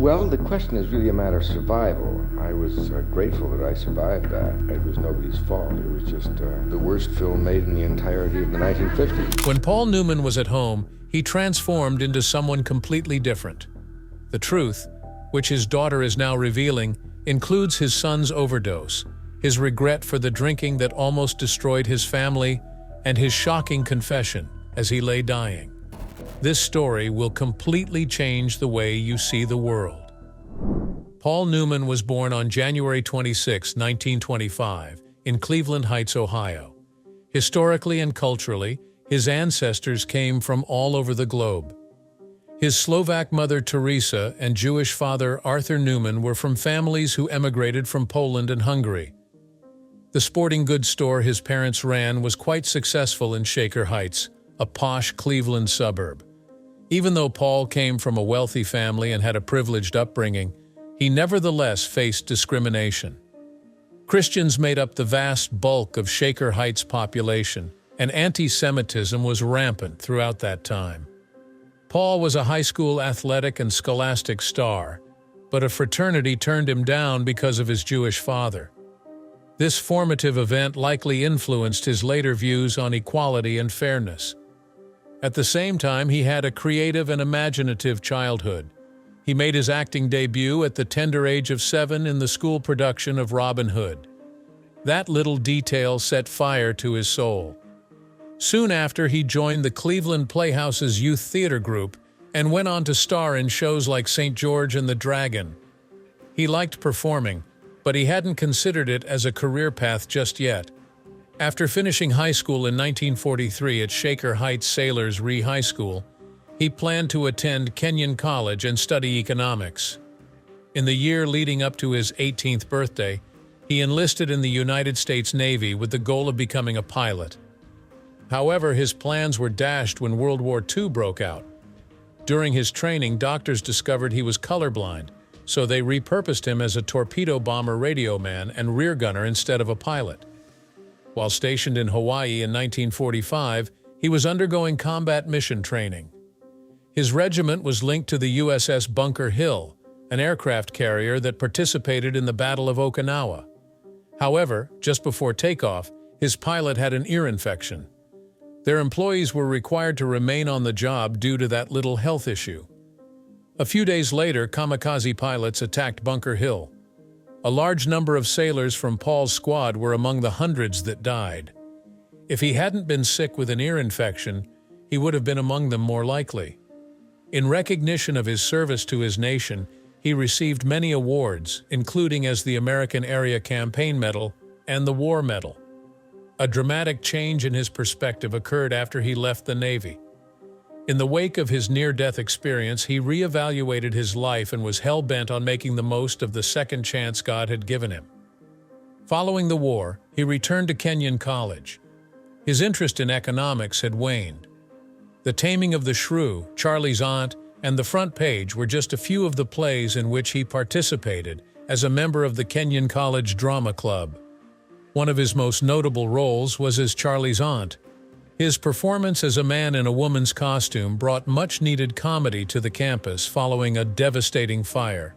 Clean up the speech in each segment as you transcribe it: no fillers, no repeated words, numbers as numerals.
Well, the question is really a matter of survival. I was grateful that I survived that. It was nobody's fault. It was just the worst film made in the entirety of the 1950s. When Paul Newman was at home, he transformed into someone completely different. The truth, which his daughter is now revealing, includes his son's overdose, his regret for the drinking that almost destroyed his family, and his shocking confession as he lay dying. This story will completely change the way you see the world. Paul Newman was born on January 26, 1925, in Cleveland Heights, Ohio. Historically and culturally, his ancestors came from all over the globe. His Slovak mother Teresa and Jewish father Arthur Newman were from families who emigrated from Poland and Hungary. The sporting goods store his parents ran was quite successful in Shaker Heights, a posh Cleveland suburb. Even though Paul came from a wealthy family and had a privileged upbringing, he nevertheless faced discrimination. Christians made up the vast bulk of Shaker Heights' population, and anti-Semitism was rampant throughout that time. Paul was a high school athletic and scholastic star, but a fraternity turned him down because of his Jewish father. This formative event likely influenced his later views on equality and fairness. At the same time, he had a creative and imaginative childhood. He made his acting debut at the tender age of 7 in the school production of Robin Hood. That little detail set fire to his soul. Soon after, he joined the Cleveland Playhouse's youth theater group and went on to star in shows like St. George and the Dragon. He liked performing, but he hadn't considered it as a career path just yet. After finishing high school in 1943 at Shaker Heights Sailors Ree High School, he planned to attend Kenyon College and study economics. In the year leading up to his 18th birthday, he enlisted in the United States Navy with the goal of becoming a pilot. However, his plans were dashed when World War II broke out. During his training, doctors discovered he was colorblind, so they repurposed him as a torpedo bomber radio man and rear gunner instead of a pilot. While stationed in Hawaii in 1945, he was undergoing combat mission training. His regiment was linked to the USS Bunker Hill, an aircraft carrier that participated in the Battle of Okinawa. However, just before takeoff, his pilot had an ear infection. Their employees were required to remain on the job due to that little health issue. A few days later, kamikaze pilots attacked Bunker Hill. A large number of sailors from Paul's squad were among the hundreds that died. If he hadn't been sick with an ear infection, he would have been among them more likely. In recognition of his service to his nation, he received many awards, including as the American Area Campaign Medal and the War Medal. A dramatic change in his perspective occurred after he left the Navy. In the wake of his near-death experience, he reevaluated his life and was hell-bent on making the most of the second chance God had given him. Following the war, he returned to Kenyon College. His interest in economics had waned. The Taming of the Shrew, Charlie's Aunt, and The Front Page were just a few of the plays in which he participated as a member of the Kenyon College Drama Club. One of his most notable roles was as Charlie's Aunt. His performance as a man in a woman's costume brought much-needed comedy to the campus following a devastating fire.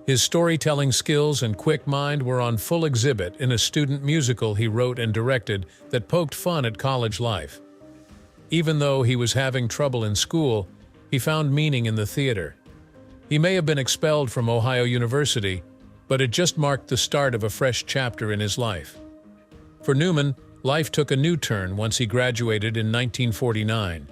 His storytelling skills and quick mind were on full exhibit in a student musical he wrote and directed that poked fun at college life. Even though he was having trouble in school, he found meaning in the theater. He may have been expelled from Ohio University, but it just marked the start of a fresh chapter in his life. For Newman, life took a new turn once he graduated in 1949.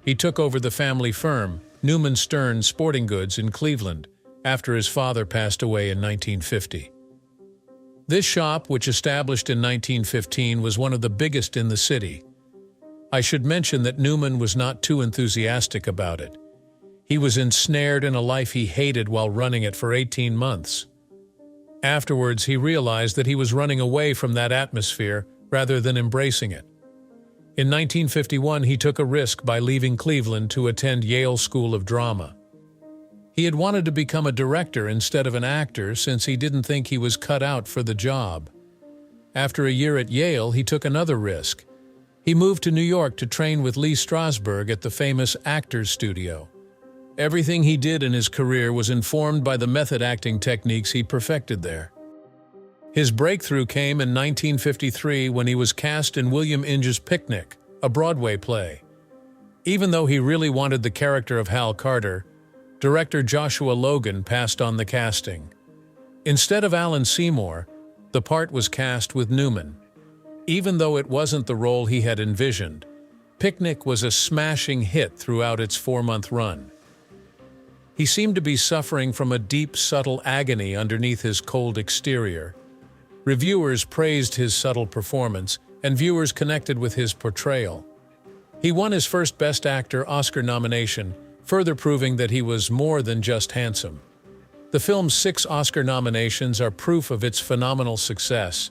He took over the family firm, Newman Stern Sporting Goods in Cleveland, after his father passed away in 1950. This shop, which established in 1915, was one of the biggest in the city. I should mention that Newman was not too enthusiastic about it. He was ensnared in a life he hated while running it for 18 months. Afterwards, he realized that he was running away from that atmosphere rather than embracing it. In 1951, he took a risk by leaving Cleveland to attend Yale School of Drama. He had wanted to become a director instead of an actor since he didn't think he was cut out for the job. After a year at Yale, he took another risk. He moved to New York to train with Lee Strasberg at the famous Actors Studio. Everything he did in his career was informed by the method acting techniques he perfected there. His breakthrough came in 1953 when he was cast in William Inge's Picnic, a Broadway play. Even though he really wanted the character of Hal Carter, director Joshua Logan passed on the casting. Instead of Alan Seymour, the part was cast with Newman. Even though it wasn't the role he had envisioned, Picnic was a smashing hit throughout its 4-month run. He seemed to be suffering from a deep, subtle agony underneath his cold exterior. Reviewers praised his subtle performance, and viewers connected with his portrayal. He won his first Best Actor Oscar nomination, further proving that he was more than just handsome. The film's 6 Oscar nominations are proof of its phenomenal success.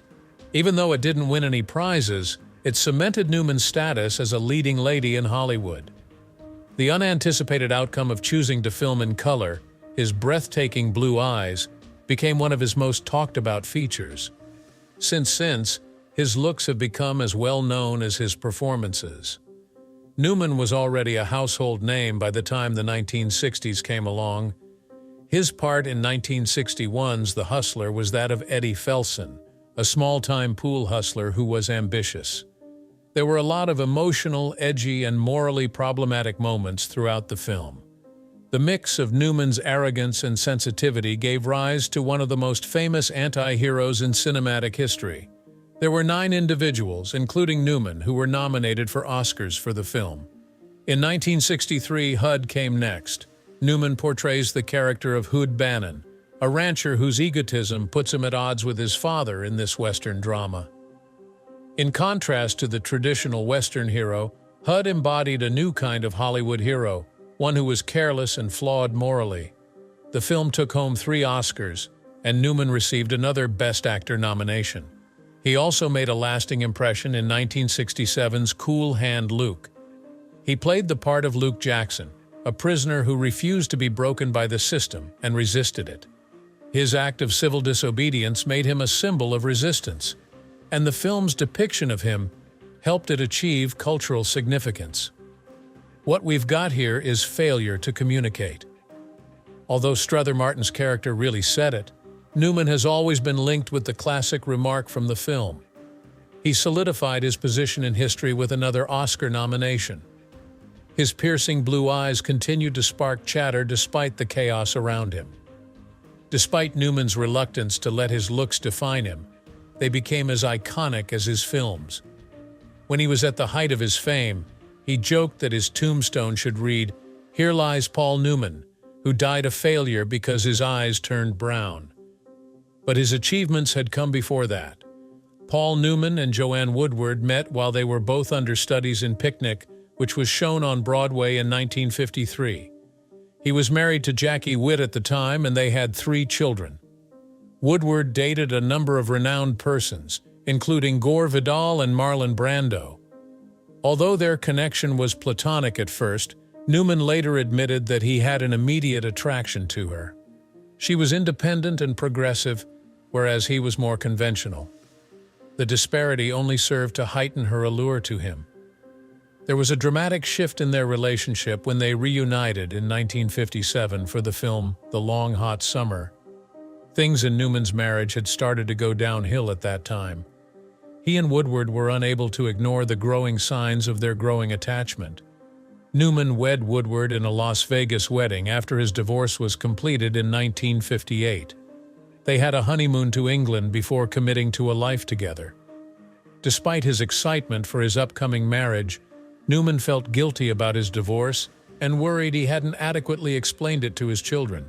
Even though it didn't win any prizes, it cemented Newman's status as a leading lady in Hollywood. The unanticipated outcome of choosing to film in color, his breathtaking blue eyes, became one of his most talked-about features. Since, his looks have become as well known as his performances. Newman was already a household name by the time the 1960s came along. His part in 1961's The Hustler was that of Eddie Felson, a small-time pool hustler who was ambitious. There were a lot of emotional, edgy, and morally problematic moments throughout the film. The mix of Newman's arrogance and sensitivity gave rise to one of the most famous anti-heroes in cinematic history. There were 9 individuals, including Newman, who were nominated for Oscars for the film. In 1963, HUD came next. Newman portrays the character of Hood Bannon, a rancher whose egotism puts him at odds with his father in this Western drama. In contrast to the traditional Western hero, HUD embodied a new kind of Hollywood hero, one who was careless and flawed morally. The film took home 3 Oscars, and Newman received another Best Actor nomination. He also made a lasting impression in 1967's Cool Hand Luke. He played the part of Luke Jackson, a prisoner who refused to be broken by the system and resisted it. His act of civil disobedience made him a symbol of resistance, and the film's depiction of him helped it achieve cultural significance. What we've got here is failure to communicate. Although Strother Martin's character really said it, Newman has always been linked with the classic remark from the film. He solidified his position in history with another Oscar nomination. His piercing blue eyes continued to spark chatter despite the chaos around him. Despite Newman's reluctance to let his looks define him, they became as iconic as his films. When he was at the height of his fame, he joked that his tombstone should read, "Here lies Paul Newman, who died a failure because his eyes turned brown." But his achievements had come before that. Paul Newman and Joanne Woodward met while they were both understudies in Picnic, which was shown on Broadway in 1953. He was married to Jackie Witt at the time, and they had 3 children. Woodward dated a number of renowned persons, including Gore Vidal and Marlon Brando. Although their connection was platonic at first, Newman later admitted that he had an immediate attraction to her. She was independent and progressive, whereas he was more conventional. The disparity only served to heighten her allure to him. There was a dramatic shift in their relationship when they reunited in 1957 for the film The Long Hot Summer. Things in Newman's marriage had started to go downhill at that time. He and Woodward were unable to ignore the growing signs of their growing attachment. Newman wed Woodward in a Las Vegas wedding after his divorce was completed in 1958. They had a honeymoon to England before committing to a life together. Despite his excitement for his upcoming marriage, Newman felt guilty about his divorce and worried he hadn't adequately explained it to his children.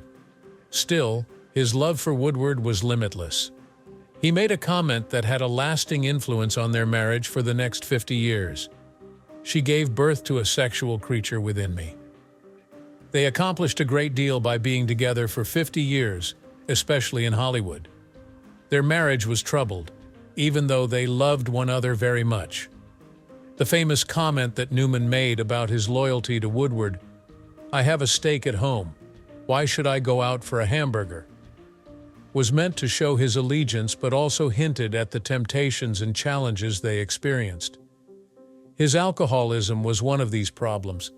Still, his love for Woodward was limitless. He made a comment that had a lasting influence on their marriage for the next 50 years. "She gave birth to a sexual creature within me." They accomplished a great deal by being together for 50 years, especially in Hollywood. Their marriage was troubled, even though they loved one another very much. The famous comment that Newman made about his loyalty to Woodward, "I have a steak at home. Why should I go out for a hamburger?" was meant to show his allegiance but also hinted at the temptations and challenges they experienced. His alcoholism was one of these problems.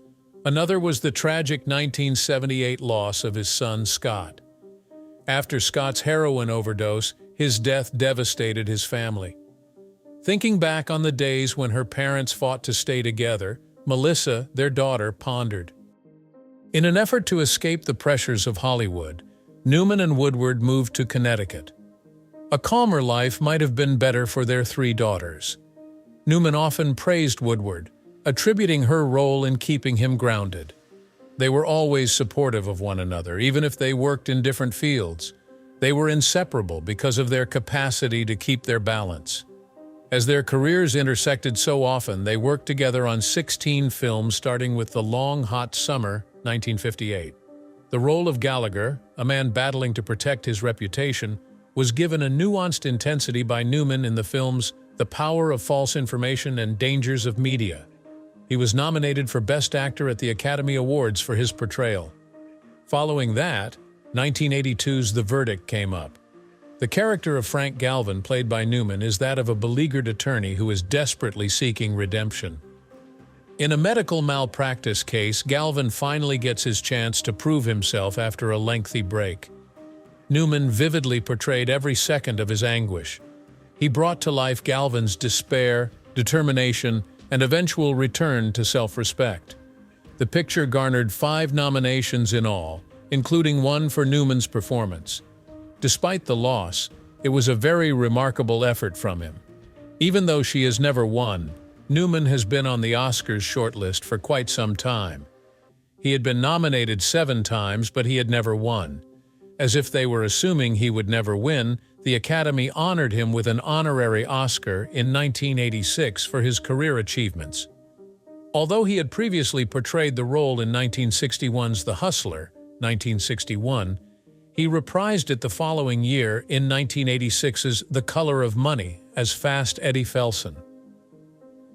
Another was the tragic 1978 loss of his son, Scott. After Scott's heroin overdose, his death devastated his family. Thinking back on the days when her parents fought to stay together, Melissa, their daughter, pondered. In an effort to escape the pressures of Hollywood, Newman and Woodward moved to Connecticut. A calmer life might have been better for their 3 daughters. Newman often praised Woodward, attributing her role in keeping him grounded. They were always supportive of one another, even if they worked in different fields. They were inseparable because of their capacity to keep their balance. As their careers intersected so often, they worked together on 16 films starting with The Long Hot Summer, 1958. The role of Gallagher, a man battling to protect his reputation, was given a nuanced intensity by Newman in the films The Power of False Information and Dangers of Media. He was nominated for Best Actor at the Academy Awards for his portrayal. Following that, 1982's The Verdict came up. The character of Frank Galvin, played by Newman, is that of a beleaguered attorney who is desperately seeking redemption. In a medical malpractice case, Galvin finally gets his chance to prove himself after a lengthy break. Newman vividly portrayed every second of his anguish. He brought to life Galvin's despair, determination, and eventual return to self-respect. The picture garnered 5 nominations in all, including 1 for Newman's performance. Despite the loss, it was a very remarkable effort from him. Even though she has never won, Newman has been on the Oscars shortlist for quite some time. He had been nominated 7 times, but he had never won. As if they were assuming he would never win, the Academy honored him with an honorary Oscar in 1986 for his career achievements. Although he had previously portrayed the role in 1961's The Hustler, 1961, he reprised it the following year in 1986's The Color of Money as Fast Eddie Felson.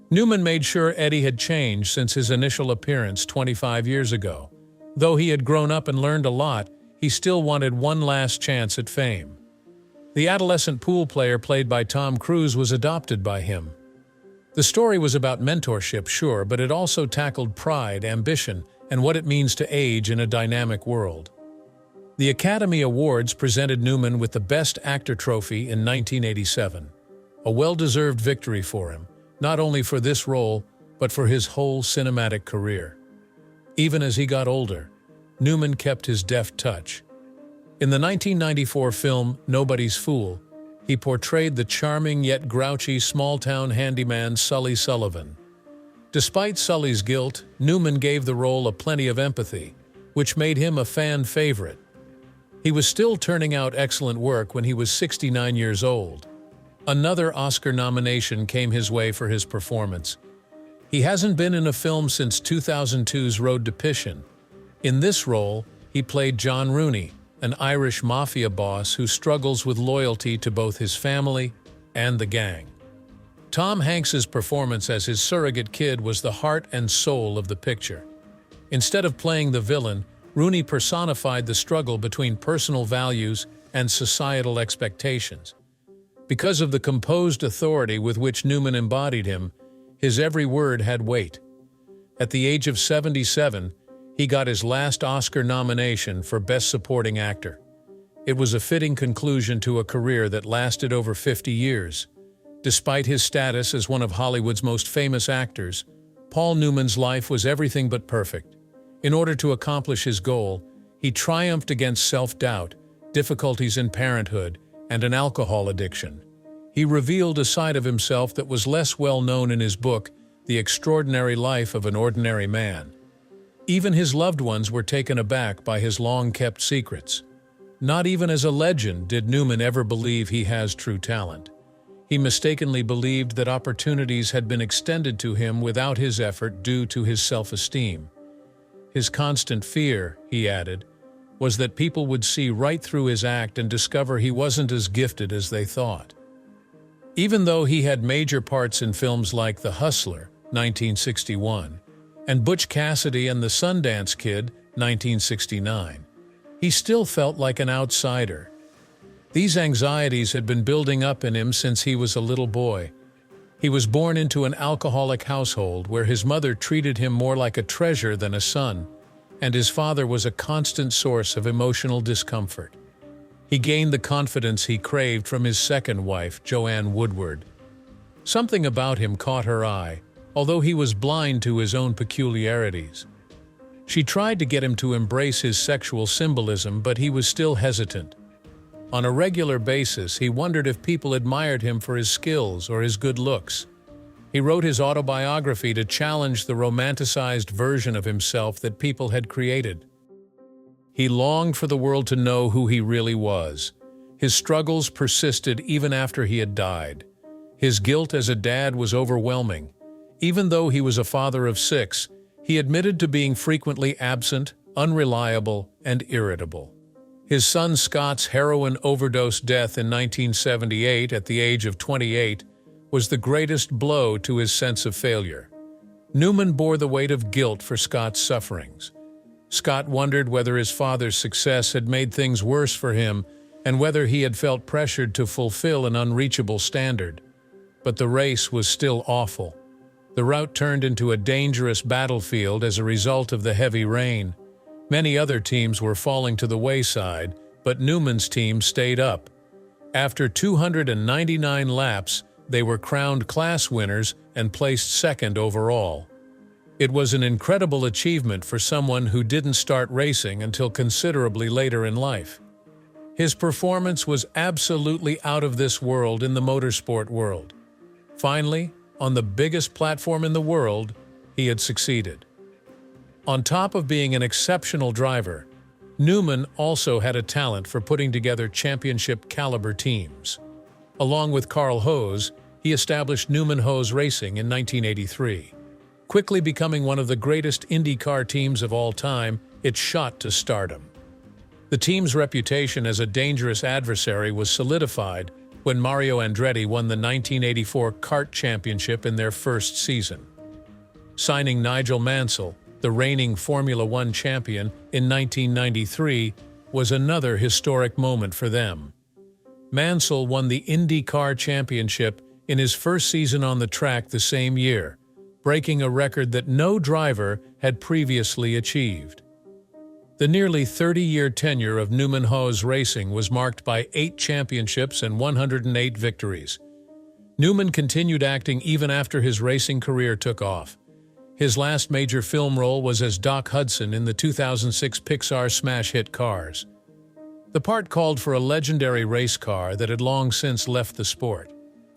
Newman made sure Eddie had changed since his initial appearance 25 years ago. Though he had grown up and learned a lot, he still wanted one last chance at fame. The adolescent pool player played by Tom Cruise was adopted by him. The story was about mentorship, sure, but it also tackled pride, ambition, and what it means to age in a dynamic world. The Academy Awards presented Newman with the Best Actor trophy in 1987, a well-deserved victory for him, not only for this role, but for his whole cinematic career. Even as he got older, Newman kept his deft touch. In the 1994 film Nobody's Fool, he portrayed the charming yet grouchy small-town handyman Sully Sullivan. Despite Sully's guilt, Newman gave the role a plenty of empathy, which made him a fan favorite. He was still turning out excellent work when he was 69 years old. Another Oscar nomination came his way for his performance. He hasn't been in a film since 2002's Road to Pishin. In this role, he played John Rooney, an Irish mafia boss who struggles with loyalty to both his family and the gang. Tom Hanks's performance as his surrogate kid was the heart and soul of the picture. Instead of playing the villain, Rooney personified the struggle between personal values and societal expectations. Because of the composed authority with which Newman embodied him, his every word had weight. At the age of 77, he got his last Oscar nomination for Best Supporting Actor. It was a fitting conclusion to a career that lasted over 50 years. Despite his status as one of Hollywood's most famous actors, Paul Newman's life was everything but perfect. In order to accomplish his goal, he triumphed against self-doubt, difficulties in parenthood, and an alcohol addiction. He revealed a side of himself that was less well known in his book, The Extraordinary Life of an Ordinary Man. Even his loved ones were taken aback by his long-kept secrets. Not even as a legend did Newman ever believe he has true talent. He mistakenly believed that opportunities had been extended to him without his effort due to his self-esteem. His constant fear, he added, was that people would see right through his act and discover he wasn't as gifted as they thought. Even though he had major parts in films like The Hustler, 1961, and Butch Cassidy and the Sundance Kid, 1969, he still felt like an outsider. These anxieties had been building up in him since he was a little boy. He was born into an alcoholic household where his mother treated him more like a treasure than a son, and his father was a constant source of emotional discomfort. He gained the confidence he craved from his second wife, Joanne Woodward. Something about him caught her eye, although he was blind to his own peculiarities. She tried to get him to embrace his sexual symbolism, but he was still hesitant. On a regular basis, he wondered if people admired him for his skills or his good looks. He wrote his autobiography to challenge the romanticized version of himself that people had created. He longed for the world to know who he really was. His struggles persisted even after he had died. His guilt as a dad was overwhelming. Even though he was a father of 6, he admitted to being frequently absent, unreliable, and irritable. His son Scott's heroin overdose death in 1978 at the age of 28 was the greatest blow to his sense of failure. Newman bore the weight of guilt for Scott's sufferings. Scott wondered whether his father's success had made things worse for him and whether he had felt pressured to fulfill an unreachable standard. But the race was still awful. The route turned into a dangerous battlefield as a result of the heavy rain. Many other teams were falling to the wayside, but Newman's team stayed up. After 299 laps, they were crowned class winners and placed second overall. It was an incredible achievement for someone who didn't start racing until considerably later in life. His performance was absolutely out of this world in the motorsport world. Finally, on the biggest platform in the world, he had succeeded. On top of being an exceptional driver, Newman also had a talent for putting together championship-caliber teams. Along with Carl Hose, he established Newman Hose Racing in 1983. Quickly becoming one of the greatest IndyCar teams of all time, it shot to stardom. The team's reputation as a dangerous adversary was solidified when Mario Andretti won the 1984 kart championship in their first season. Signing Nigel Mansell, the reigning Formula One champion, in 1993 was another historic moment for them. Mansell won the IndyCar championship in his first season on the track the same year, breaking a record that no driver had previously achieved. The nearly 30-year tenure of Newman Hose Racing was marked by 8 championships and 108 victories. Newman continued acting even after his racing career took off. His last major film role was as Doc Hudson in the 2006 Pixar smash hit Cars. The part called for a legendary race car that had long since left the sport.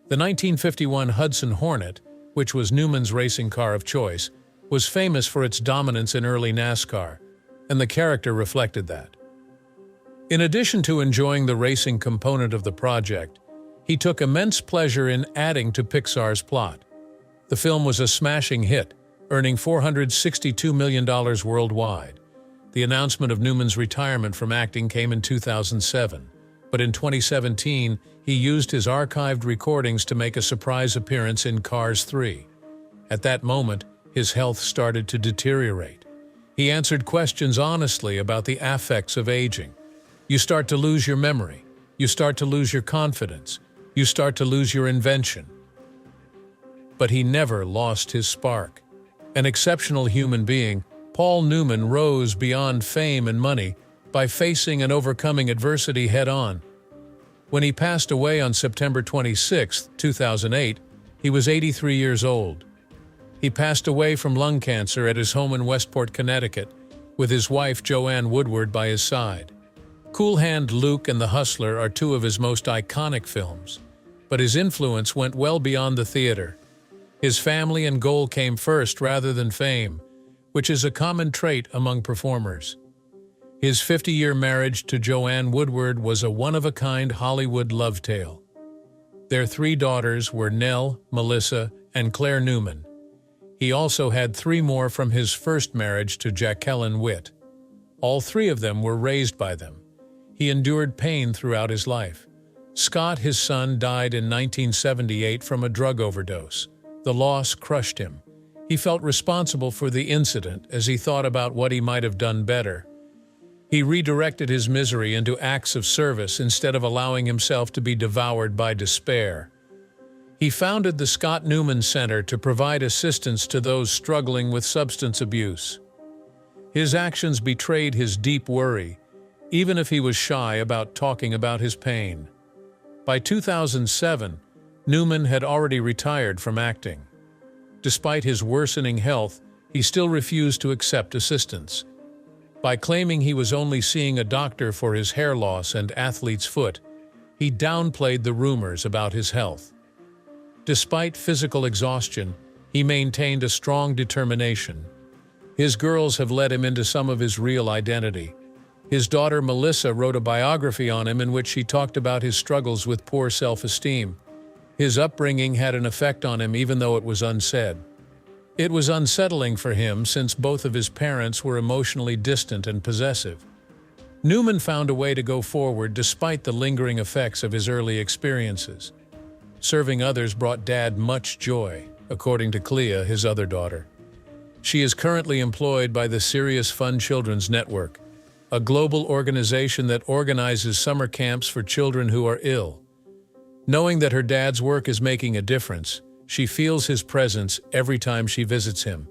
The 1951 Hudson Hornet, which was Newman's racing car of choice, was famous for its dominance in early NASCAR, and the character reflected that. In addition to enjoying the racing component of the project, he took immense pleasure in adding to Pixar's plot. The film was a smashing hit, earning $462 million worldwide. The announcement of Newman's retirement from acting came in 2007, but in 2017, he used his archived recordings to make a surprise appearance in Cars 3. At that moment, his health started to deteriorate. He answered questions honestly about the affects of aging. You start to lose your memory. You start to lose your confidence. You start to lose your invention. But he never lost his spark. An exceptional human being, Paul Newman rose beyond fame and money by facing and overcoming adversity head-on. When he passed away on September 26, 2008, he was 83 years old. He passed away from lung cancer at his home in Westport, Connecticut, with his wife Joanne Woodward by his side. Cool Hand Luke and The Hustler are 2 of his most iconic films, but his influence went well beyond the theater. His family and goal came first rather than fame, which is a common trait among performers. His 50-year marriage to Joanne Woodward was a one-of-a-kind Hollywood love tale. Their 3 daughters were Nell, Melissa, and Claire Newman. He also had 3 more from his first marriage to Jacqueline Witt. All 3 of them were raised by them. He endured pain throughout his life. Scott, his son, died in 1978 from a drug overdose. The loss crushed him. He felt responsible for the incident as he thought about what he might have done better. He redirected his misery into acts of service instead of allowing himself to be devoured by despair. He founded the Scott Newman Center to provide assistance to those struggling with substance abuse. His actions betrayed his deep worry, even if he was shy about talking about his pain. By 2007, Newman had already retired from acting. Despite his worsening health, he still refused to accept assistance. By claiming he was only seeing a doctor for his hair loss and athlete's foot, he downplayed the rumors about his health. Despite physical exhaustion, he maintained a strong determination. His girls have led him into some of his real identity. His daughter Melissa wrote a biography on him in which she talked about his struggles with poor self-esteem. His upbringing had an effect on him even though it was unsaid. It was unsettling for him since both of his parents were emotionally distant and possessive. Newman found a way to go forward despite the lingering effects of his early experiences. Serving others brought Dad much joy, according to Clea, his other daughter. She is currently employed by the Serious Fun Children's Network, a global organization that organizes summer camps for children who are ill. Knowing that her dad's work is making a difference, she feels his presence every time she visits him.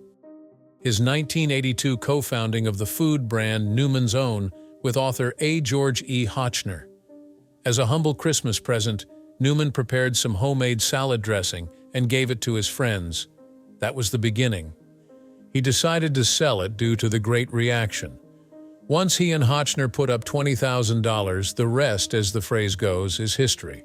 His 1982 co-founding of the food brand Newman's Own with author A. George E. Hotchner. As a humble Christmas present, Newman prepared some homemade salad dressing and gave it to his friends. That was the beginning. He decided to sell it due to the great reaction. Once he and Hotchner put up $20,000, the rest, as the phrase goes, is history.